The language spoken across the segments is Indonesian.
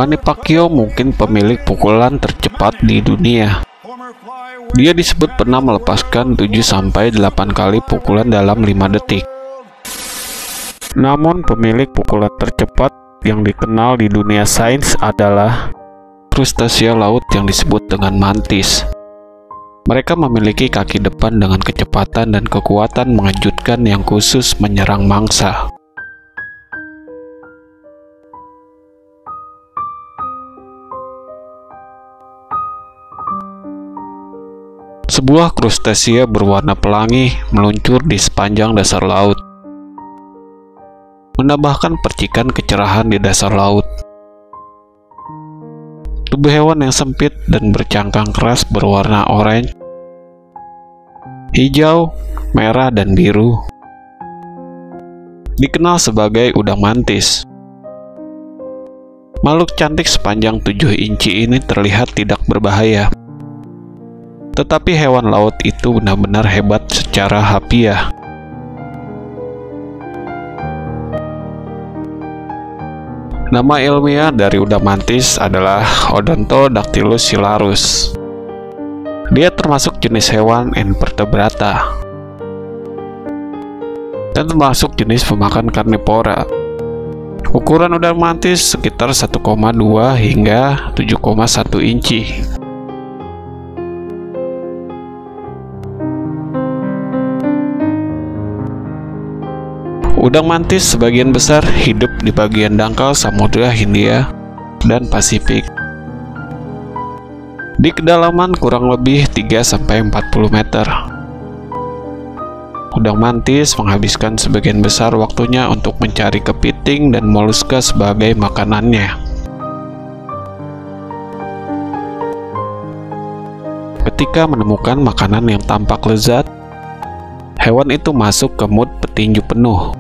Manny Pacquiao mungkin pemilik pukulan tercepat di dunia. Dia disebut pernah melepaskan 7-8 kali pukulan dalam 5 detik. Namun pemilik pukulan tercepat yang dikenal di dunia sains adalah krustasiea laut yang disebut dengan mantis. Mereka memiliki kaki depan dengan kecepatan dan kekuatan mengejutkan yang khusus menyerang mangsa. Sebuah krustasiea berwarna pelangi meluncur di sepanjang dasar laut, menambahkan percikan kecerahan di dasar laut. Tubuh hewan yang sempit dan bercangkang keras berwarna oranye, hijau, merah, dan biru. Dikenal sebagai udang mantis. Makhluk cantik sepanjang 7 inci ini terlihat tidak berbahaya. Tetapi hewan laut itu benar-benar hebat secara harfiah. Nama ilmiah dari udang mantis adalah Odontodactylus hilarus. Dia termasuk jenis hewan invertebrata dan termasuk jenis pemakan karnivora. Ukuran udang mantis sekitar 1,2 hingga 7,1 inci. Udang mantis sebagian besar hidup di bagian dangkal Samudra Hindia dan Pasifik. Di kedalaman kurang lebih 3-40 meter. Udang mantis menghabiskan sebagian besar waktunya untuk mencari kepiting dan moluska sebagai makanannya. Ketika menemukan makanan yang tampak lezat, hewan itu masuk ke mood petinju penuh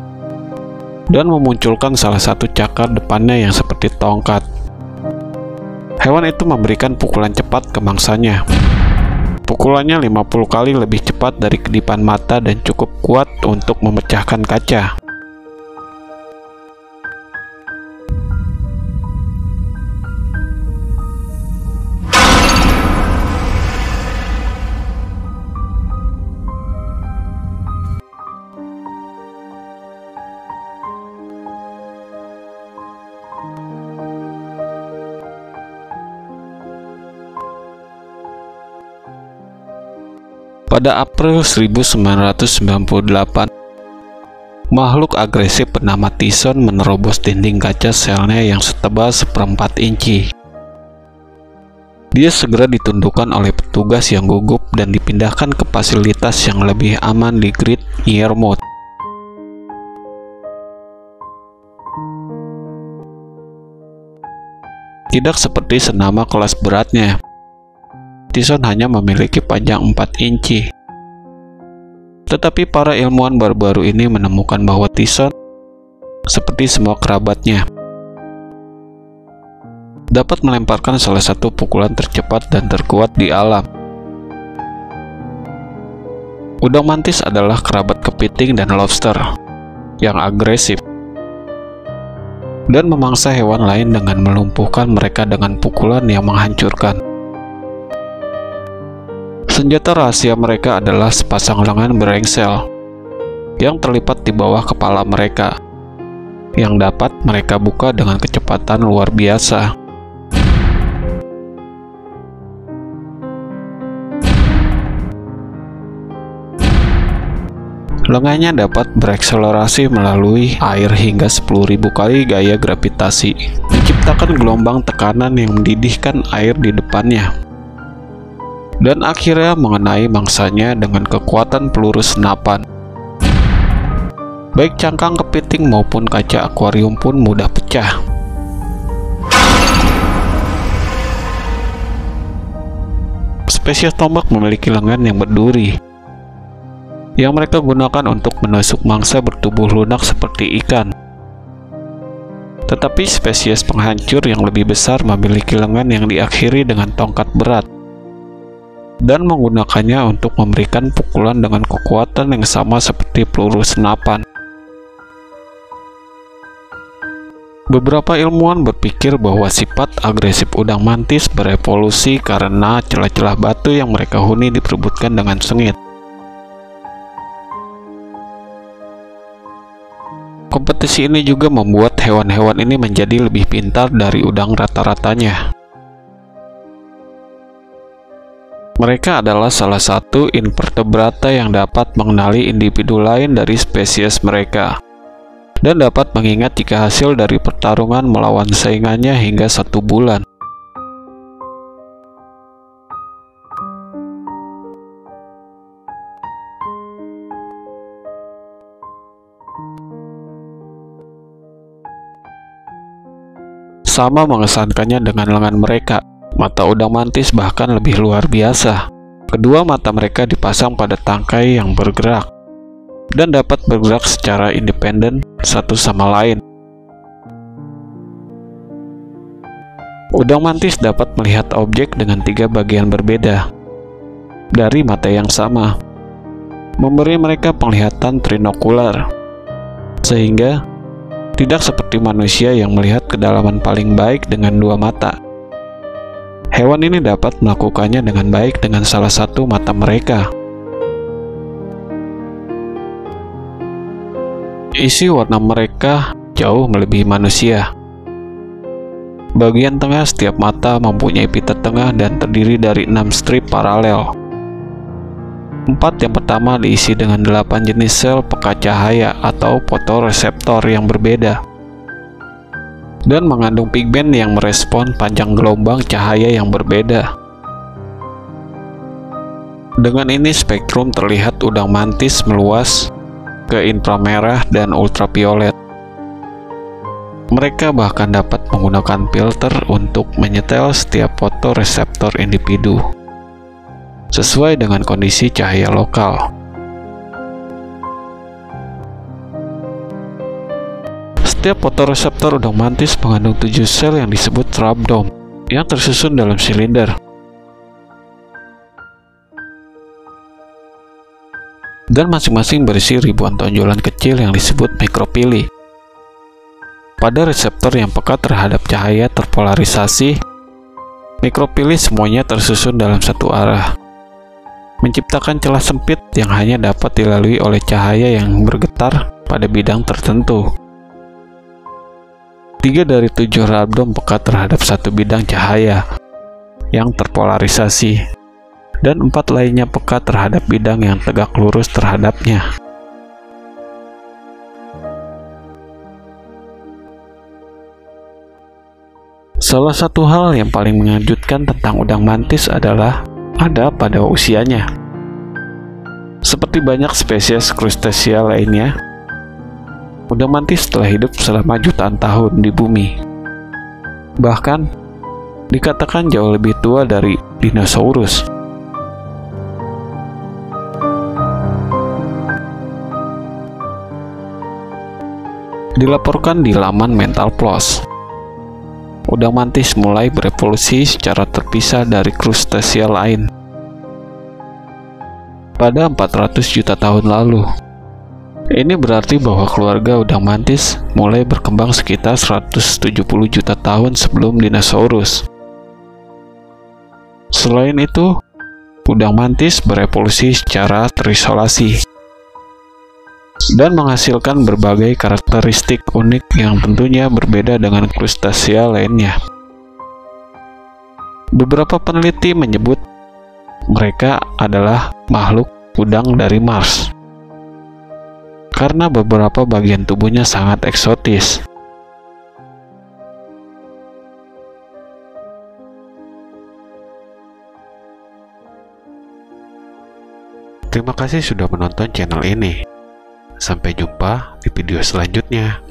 dan memunculkan salah satu cakar depannya yang seperti tongkat. Hewan itu memberikan pukulan cepat ke mangsanya. Pukulannya 50 kali lebih cepat dari kedipan mata dan cukup kuat untuk memecahkan kaca. Pada April 1998, makhluk agresif bernama Tyson menerobos dinding kaca selnya yang setebal 1/4 inci. Dia segera ditundukkan oleh petugas yang gugup dan dipindahkan ke fasilitas yang lebih aman di Great Yarmouth. Tidak seperti senama kelas beratnya, Tyson hanya memiliki panjang 4 inci. Tetapi para ilmuwan baru-baru ini menemukan bahwa Tyson, seperti semua kerabatnya, dapat melemparkan salah satu pukulan tercepat dan terkuat di alam. Udang mantis adalah kerabat kepiting dan lobster yang agresif dan memangsa hewan lain dengan melumpuhkan mereka dengan pukulan yang menghancurkan. Senjata rahasia mereka adalah sepasang lengan berengsel yang terlipat di bawah kepala mereka, yang dapat mereka buka dengan kecepatan luar biasa. Lengannya dapat berakselerasi melalui air hingga 10.000 kali gaya gravitasi, menciptakan gelombang tekanan yang mendidihkan air di depannya, dan akhirnya mengenai mangsanya dengan kekuatan peluru senapan. Baik cangkang kepiting maupun kaca akuarium pun mudah pecah. Spesies tombak memiliki lengan yang berduri, yang mereka gunakan untuk menusuk mangsa bertubuh lunak seperti ikan. Tetapi spesies penghancur yang lebih besar memiliki lengan yang diakhiri dengan tongkat berat, dan menggunakannya untuk memberikan pukulan dengan kekuatan yang sama seperti peluru senapan. Beberapa ilmuwan berpikir bahwa sifat agresif udang mantis berevolusi karena celah-celah batu yang mereka huni diperebutkan dengan sengit. Kompetisi ini juga membuat hewan-hewan ini menjadi lebih pintar dari udang rata-ratanya. Mereka adalah salah satu invertebrata yang dapat mengenali individu lain dari spesies mereka, dan dapat mengingat jika hasil dari pertarungan melawan saingannya hingga 1 bulan. Sama mengesankannya dengan lengan mereka, mata udang mantis bahkan lebih luar biasa. Kedua mata mereka dipasang pada tangkai yang bergerak dan dapat bergerak secara independen satu sama lain. Udang mantis dapat melihat objek dengan 3 bagian berbeda dari mata yang sama, memberi mereka penglihatan trinokular, sehingga tidak seperti manusia yang melihat kedalaman paling baik dengan 2 mata. Hewan ini dapat melakukannya dengan baik dengan salah satu mata mereka. Isi warna mereka jauh melebihi manusia. Bagian tengah setiap mata mempunyai pita tengah dan terdiri dari 6 strip paralel. 4 yang pertama diisi dengan 8 jenis sel peka cahaya atau fotoreseptor yang berbeda, dan mengandung pigmen yang merespon panjang gelombang cahaya yang berbeda. Dengan ini spektrum terlihat udang mantis meluas ke inframerah dan ultraviolet. Mereka bahkan dapat menggunakan filter untuk menyetel setiap fotoreseptor individu sesuai dengan kondisi cahaya lokal. Setiap fotoreseptor udang mantis mengandung 7 sel yang disebut rhabdom yang tersusun dalam silinder. Dan masing-masing berisi ribuan tonjolan kecil yang disebut mikropili. Pada reseptor yang peka terhadap cahaya terpolarisasi, mikropili semuanya tersusun dalam satu arah, menciptakan celah sempit yang hanya dapat dilalui oleh cahaya yang bergetar pada bidang tertentu. 3 dari 7 rhabdom peka terhadap satu bidang cahaya yang terpolarisasi, dan 4 lainnya peka terhadap bidang yang tegak lurus terhadapnya. Salah satu hal yang paling mengejutkan tentang udang mantis adalah ada pada usianya. Seperti banyak spesies krustacea lainnya, udang mantis telah hidup selama jutaan tahun di bumi. Bahkan, dikatakan jauh lebih tua dari dinosaurus. Dilaporkan di laman Mental PLOS, udang mantis mulai berevolusi secara terpisah dari krustacea lain pada 400 juta tahun lalu. Ini berarti bahwa keluarga udang mantis mulai berkembang sekitar 170 juta tahun sebelum dinosaurus. Selain itu, udang mantis berevolusi secara terisolasi dan menghasilkan berbagai karakteristik unik yang tentunya berbeda dengan krustacea lainnya. Beberapa peneliti menyebut mereka adalah makhluk udang dari Mars karena beberapa bagian tubuhnya sangat eksotis. Terima kasih sudah menonton channel ini. Sampai jumpa di video selanjutnya.